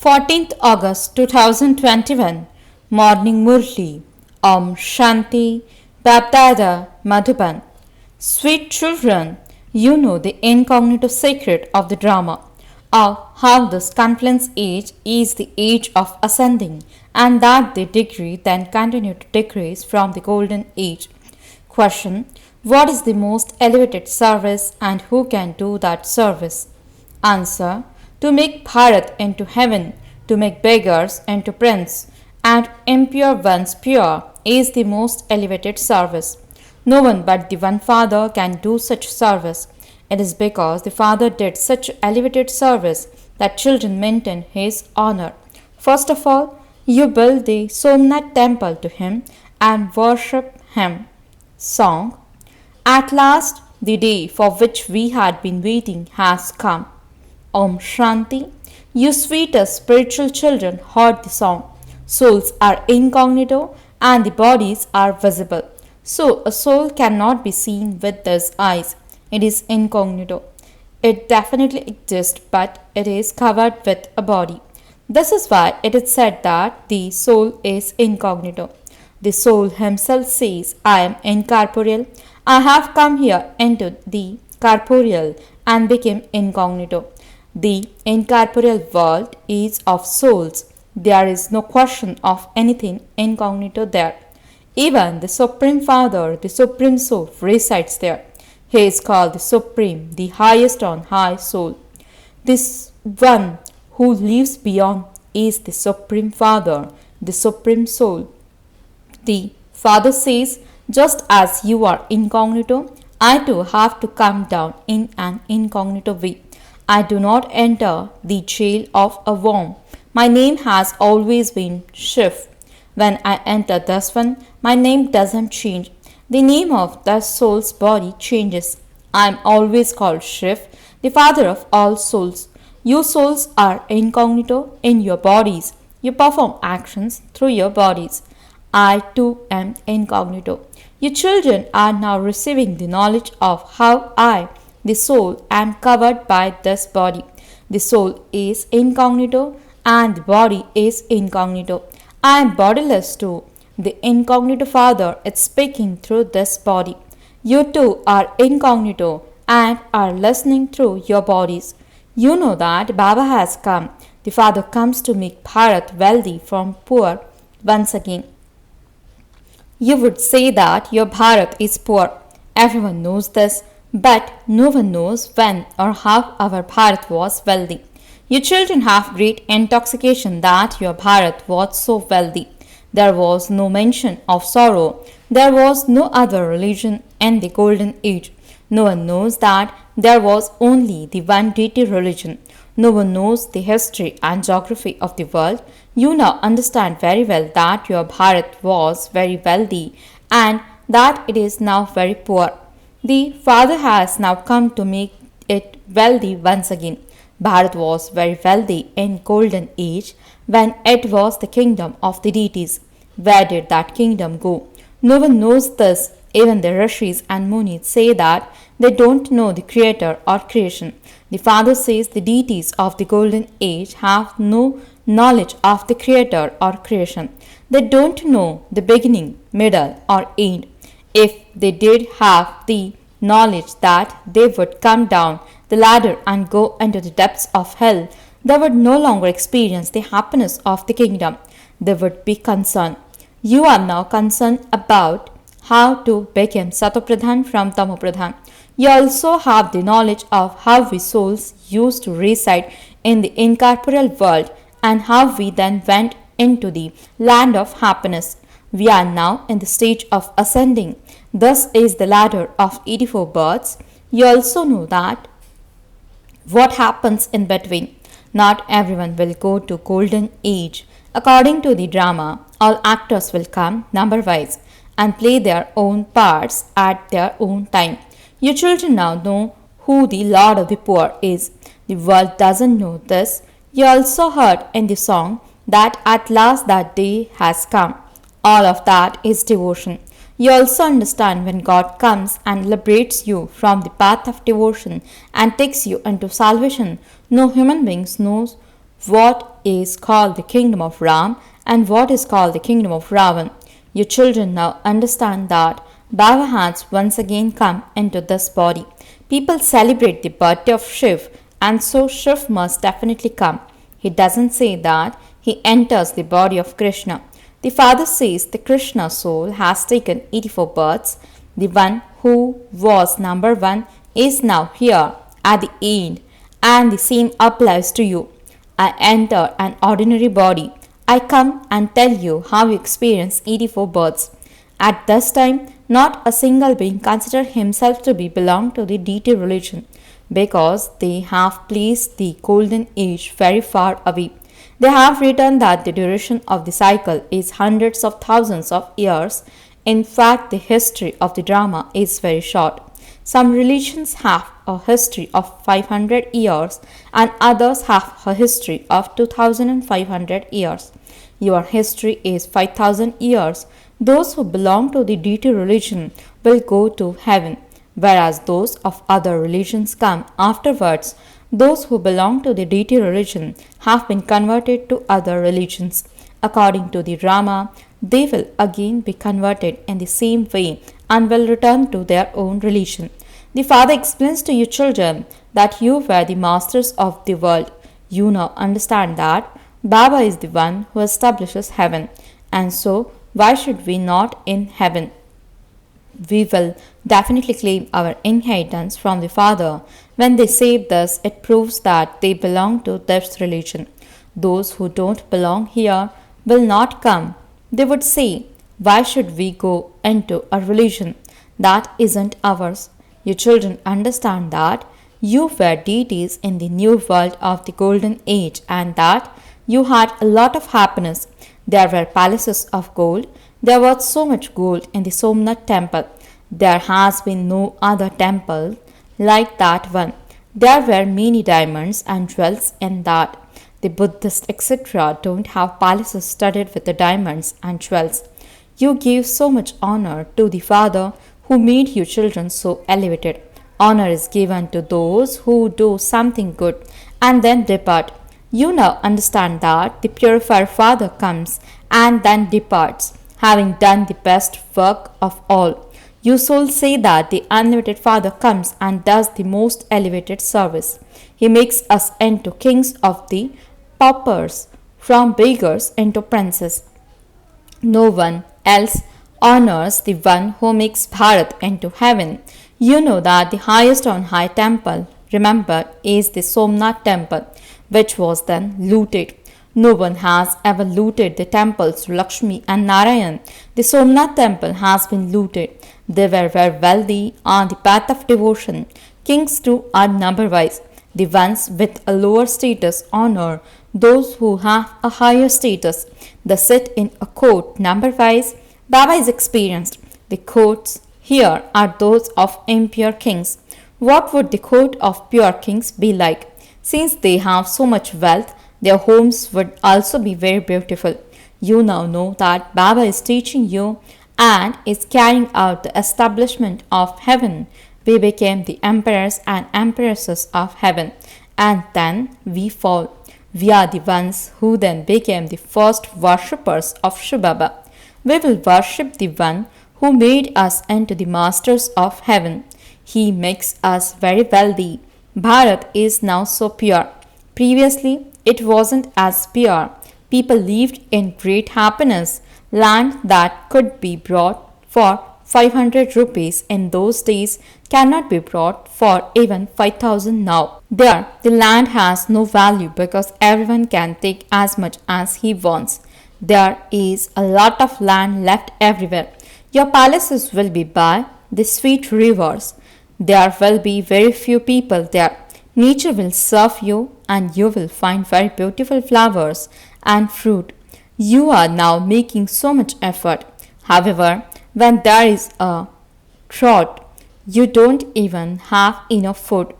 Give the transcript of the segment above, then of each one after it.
14th August 2021 Morning Murli Om Shanti Babdada Madhuban. Sweet children, you know the incognito secret of the drama, of how this confluence age is the age of ascending, and that the degree then continue to decrease from the golden age. Question: what is the most elevated service and who can do that service? Answer: to make Bharat into heaven, to make beggars into prince, and impure ones pure is the most elevated service. No one but the one Father can do such service. It is because the Father did such elevated service that children maintain his honor. First of all, you build the Somnath temple to him and worship him. Song: at last, the day for which we had been waiting has come. Om Shanti. You sweetest spiritual children heard the song. Souls are incognito and the bodies are visible. So a soul cannot be seen with these eyes. It is incognito. It definitely exists, but it is covered with a body. This is why it is said that the soul is incognito. The soul himself says, I am incorporeal. I have come here into the corporeal and became incognito. The incorporeal world is of souls. There is no question of anything incognito there. Even the Supreme Father, the Supreme Soul, resides there. He is called the Supreme, the highest on high soul. This one who lives beyond is the Supreme Father, the Supreme Soul. The Father says, just as you are incognito, I too have to come down in an incognito way. I do not enter the jail of a worm. My name has always been Shiv. When I enter this one, my name doesn't change. The name of the soul's body changes. I am always called Shiv, the father of all souls. You souls are incognito in your bodies. You perform actions through your bodies. I too am incognito. You children are now receiving the knowledge of how I, the soul, am covered by this body. The soul is incognito and the body is incognito. I am bodiless too. The incognito Father is speaking through this body. You too are incognito and are listening through your bodies. You know that Baba has come. The Father comes to make Bharat wealthy from poor once again. You would say that your Bharat is poor. Everyone knows this, but no one knows when or how our Bharat was wealthy. You children have great intoxication that your Bharat was so wealthy. There was no mention of sorrow. There was no other religion in the golden age. No one knows that there was only the one deity religion. No one knows the history and geography of the world. You now understand very well that your Bharat was very wealthy and that it is now very poor. The Father has now come to make it wealthy once again. Bharat was very wealthy in golden age when it was the kingdom of the deities. Where did that kingdom go? No one knows this. Even the Rishis and Munis say that they don't know the creator or creation. The Father says the deities of the golden age have no knowledge of the creator or creation. They don't know the beginning, middle, or end. If they did have the knowledge that they would come down the ladder and go into the depths of hell, they would no longer experience the happiness of the kingdom. They would be concerned. You are now concerned about how to become Satopradhan from Tamopradhan. You also have the knowledge of how we souls used to reside in the incorporeal world and how we then went into the land of happiness. We are now in the stage of ascending. This is the ladder of 84 births. You also know that what happens in between. Not everyone will go to golden age. According to the drama, all actors will come number wise and play their own parts at their own time. You children now know who the Lord of the Poor is. The world doesn't know this. You also heard in the song that at last that day has come. All of that is devotion. You also understand when God comes and liberates you from the path of devotion and takes you into salvation, no human being knows what is called the kingdom of Ram and what is called the kingdom of Ravan. You children now understand that Baba has once again come into this body. People celebrate the birthday of Shiv, and so Shiv must definitely come. He doesn't say that he enters the body of Krishna. The father says the Krishna soul has taken 84 births. The one who was number one is now here at the end, and the same applies to you. I enter an ordinary body. I come and tell you how you experience 84 births. At this time, not a single being considered himself to be belong to the deity religion, because they have placed the golden age very far away. They have written that the duration of the cycle is hundreds of thousands of years. In fact, the history of the drama is very short. Some religions have a history of 500 years and others have a history of 2500 years. Your history is 5000 years. Those who belong to the deity religion will go to heaven, whereas those of other religions come afterwards. Those who belong to the deity religion have been converted to other religions. According to the Rama, they will again be converted in the same way and will return to their own religion. The father explains to you children that you were the masters of the world. You now understand that Baba is the one who establishes heaven, and so why should we not in heaven? We will definitely claim our inheritance from the Father. When they say this, it proves that they belong to this religion. Those who don't belong here will not come. They would say, why should we go into a religion that isn't ours? You children understand that you were deities in the new world of the golden age and that you had a lot of happiness. There were palaces of gold. There was so much gold in the Somnath temple. There has been no other temple like that one. There were many diamonds and jewels in that. The Buddhists, etc., don't have palaces studded with the diamonds and jewels. You give so much honor to the Father who made you children so elevated. Honor is given to those who do something good and then depart. You now understand that the purifier Father comes and then departs, having done the best work of all. You souls say that the unlimited Father comes and does the most elevated service. He makes us into kings of the paupers, from beggars into princes. No one else honors the one who makes Bharat into heaven. You know that the highest on high temple, remember, is the Somnath temple, which was then looted. No one has ever looted the temples of Lakshmi and Narayan. The Somnath temple has been looted. They were very wealthy on the path of devotion. Kings too are number-wise. The ones with a lower status honor those who have a higher status. They sit in a court number-wise. Baba is experienced. The courts here are those of impure kings. What would the court of pure kings be like? Since they have so much wealth, their homes would also be very beautiful. You now know that Baba is teaching you and is carrying out the establishment of heaven. We became the emperors and empresses of heaven, and then we fall. We are the ones who then became the first worshippers of Shiv Baba. We will worship the one who made us into the masters of heaven. He makes us very wealthy. Bharat is now so pure. Previously, it wasn't as pure. People lived in great happiness. Land that could be bought for 500 rupees in those days cannot be bought for even 5,000 now. There, the land has no value because everyone can take as much as he wants. There is a lot of land left everywhere. Your palaces will be by the sweet rivers. There will be very few people there. Nature will serve you and you will find very beautiful flowers and fruit. You are now making so much effort. However, when there is a drought, you don't even have enough food.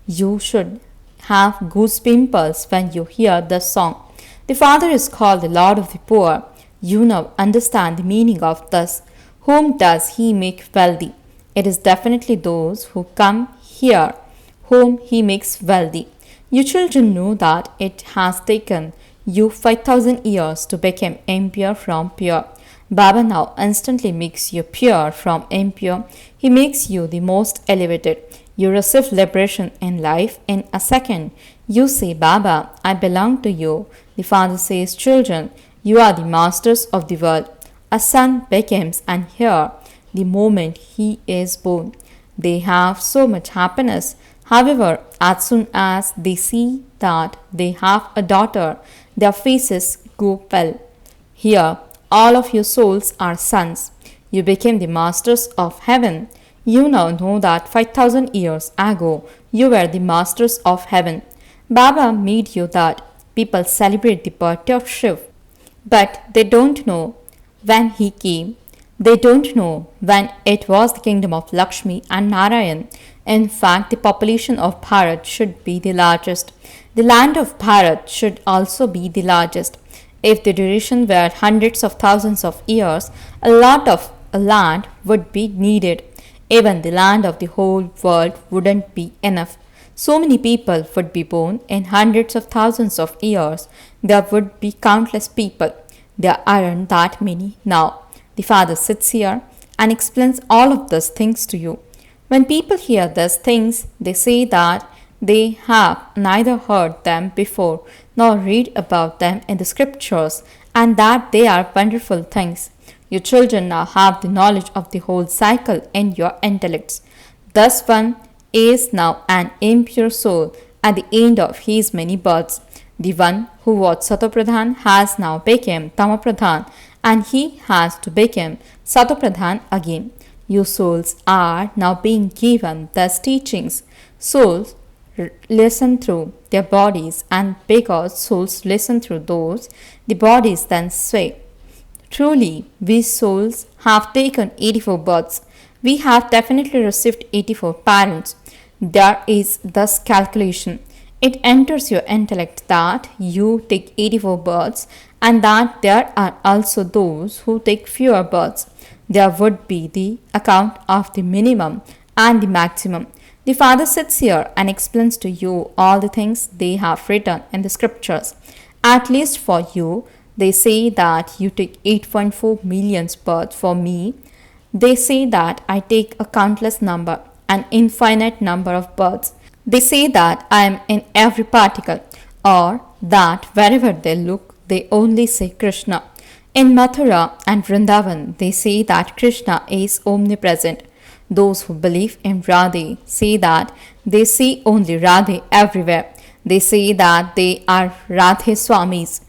You should have goose pimples when you hear this song. The Father is called the Lord of the Poor. You now understand the meaning of this. Whom does he make wealthy? It is definitely those who come here whom he makes wealthy. You children know that it has taken you 5000 years to become impure from pure. Baba now instantly makes you pure from impure. He makes you the most elevated. You receive liberation in life in a second. You say, Baba, I belong to you. The father says, children, you are the masters of the world. A son becomes an heir the moment he is born. They have so much happiness. However, as soon as they see that they have a daughter, their faces go pale. Here, all of your souls are sons. You became the masters of heaven. You now know that 5000 years ago you were the masters of heaven. Baba made you that. People celebrate the birthday of Shiv, but they don't know when he came. They don't know when it was the kingdom of Lakshmi and Narayan. In fact, the population of Bharat should be the largest. The land of Bharat should also be the largest. If the duration were hundreds of thousands of years, a lot of land would be needed. Even the land of the whole world wouldn't be enough. So many people would be born in hundreds of thousands of years. There would be countless people. There aren't that many now. The father sits here and explains all of these things to you. When people hear these things, they say that they have neither heard them before nor read about them in the scriptures, and that they are wonderful things. Your children now have the knowledge of the whole cycle in your intellects. Thus one is now an impure soul at the end of his many births. The one who was Satopradhan has now become Tamapradhan, and he has to become Satopradhan again. You souls are now being given these teachings. Souls listen through their bodies, and because souls listen through those, the bodies then sway. Truly, we souls have taken 84 births. We have definitely received 84 parents. There is thus calculation. It enters your intellect that you take 84 births and that there are also those who take fewer births. There would be the account of the minimum and the maximum. The father sits here and explains to you all the things they have written in the scriptures. At least for you, they say that you take 8.4 million births. For me, they say that I take a countless number, an infinite number of births. They say that I am in every particle, or that wherever they look, they only say Krishna. In Mathura and Vrindavan, they say that Krishna is omnipresent. Those who believe in Radhe say that they see only Radhe everywhere. They say that they are Radhe Swamis.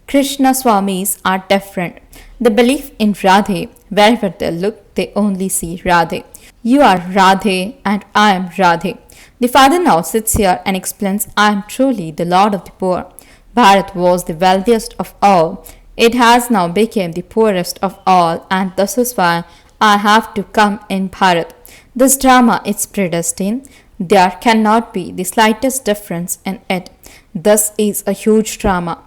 Krishna Swamis are different. They believe in Radhe. Wherever they look, they only see Radhe. You are Radhe and I am Radhe. The father now sits here and explains, I am truly the Lord of the poor. Bharat was the wealthiest of all. It has now become the poorest of all, and this is why I have to come in Bharat. This drama is predestined. There cannot be the slightest difference in it. This is a huge drama.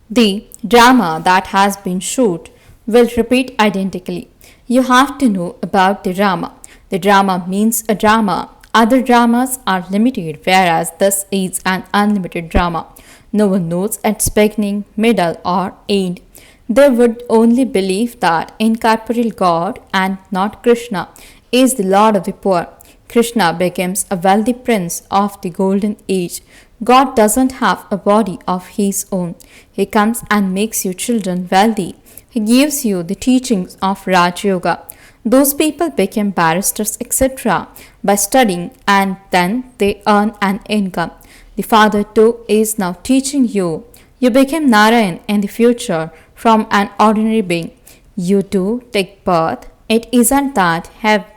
The drama that has been shot will repeat identically. You have to know about the drama. The drama means a drama. Other dramas are limited, whereas this is an unlimited drama. No one knows its beginning, middle, or end. They would only believe that incorporeal God and not Krishna is the Lord of the poor. Krishna becomes a wealthy prince of the golden age. God doesn't have a body of his own. He comes and makes you children wealthy. He gives you the teachings of Raj Yoga. Those people become barristers, etc. by studying, and then they earn an income. The father too is now teaching you. You become Narayan in the future from an ordinary being. You too take birth. It isn't that heaven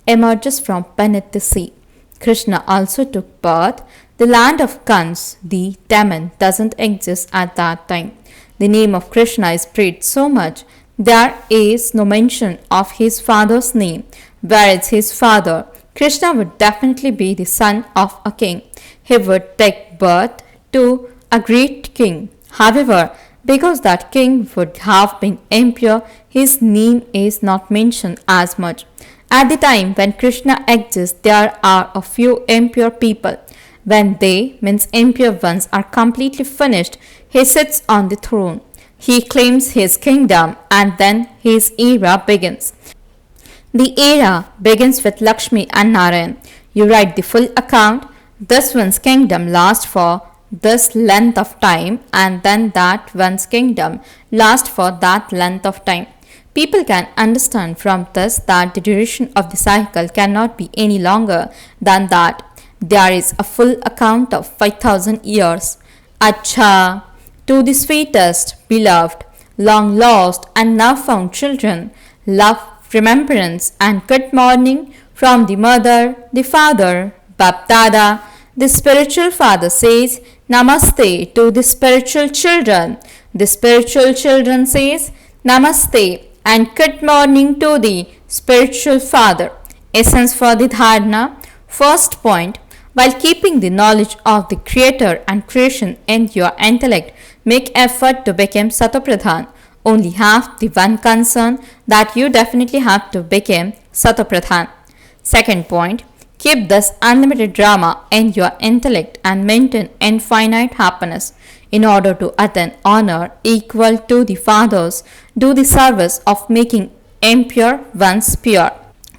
emerges from beneath the sea. Krishna also took birth. The land of Kans, the demon, doesn't exist at that time. The name of Krishna is spread so much there is no mention of his father's name. Where is his father? Krishna would definitely be the son of a king. He would take birth to a great king. However, because that king would have been impure, his name is not mentioned as much. At the time when Krishna exists, there are a few impure people. When they, means impure ones, are completely finished, he sits on the throne. He claims his kingdom and then his era begins. The era begins with Lakshmi and Narayan. You write the full account. This one's kingdom lasts for this length of time and then that one's kingdom lasts for that length of time. People can understand from this that the duration of the cycle cannot be any longer than that. There is a full account of 5000 years. Acha, to the sweetest, beloved, long lost and now found children, love, remembrance and good morning from the mother, the father, Bap Dada. The spiritual father says Namaste to the spiritual children. The spiritual children says Namaste and good morning to the spiritual father. Essence for the dharana. First point, while keeping the knowledge of the creator and creation in your intellect, make effort to become Satopradhan. Only have the one concern that you definitely have to become Satopradhan. Second point, keep this unlimited drama in your intellect and maintain infinite happiness. In order to attain honor equal to the fathers, do the service of making impure ones pure.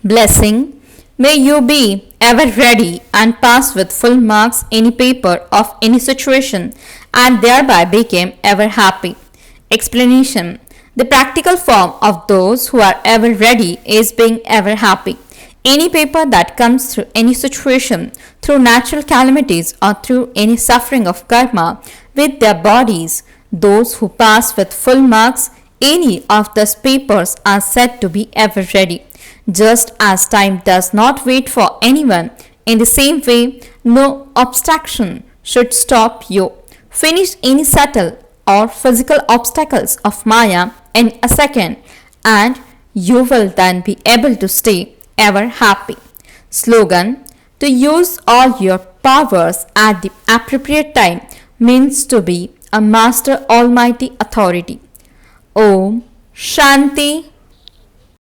Blessing. May you be ever ready and pass with full marks any paper of any situation and thereby become ever happy. Explanation. The practical form of those who are ever ready is being ever happy. Any paper that comes through any situation, through natural calamities or through any suffering of karma with their bodies, those who pass with full marks, any of those papers are said to be ever ready. Just as time does not wait for anyone, in the same way, no obstruction should stop you. Finish any subtle or physical obstacles of Maya in a second, and you will then be able to stay ever happy. Slogan. To use all your powers at the appropriate time means to be a master almighty authority. Om Shanti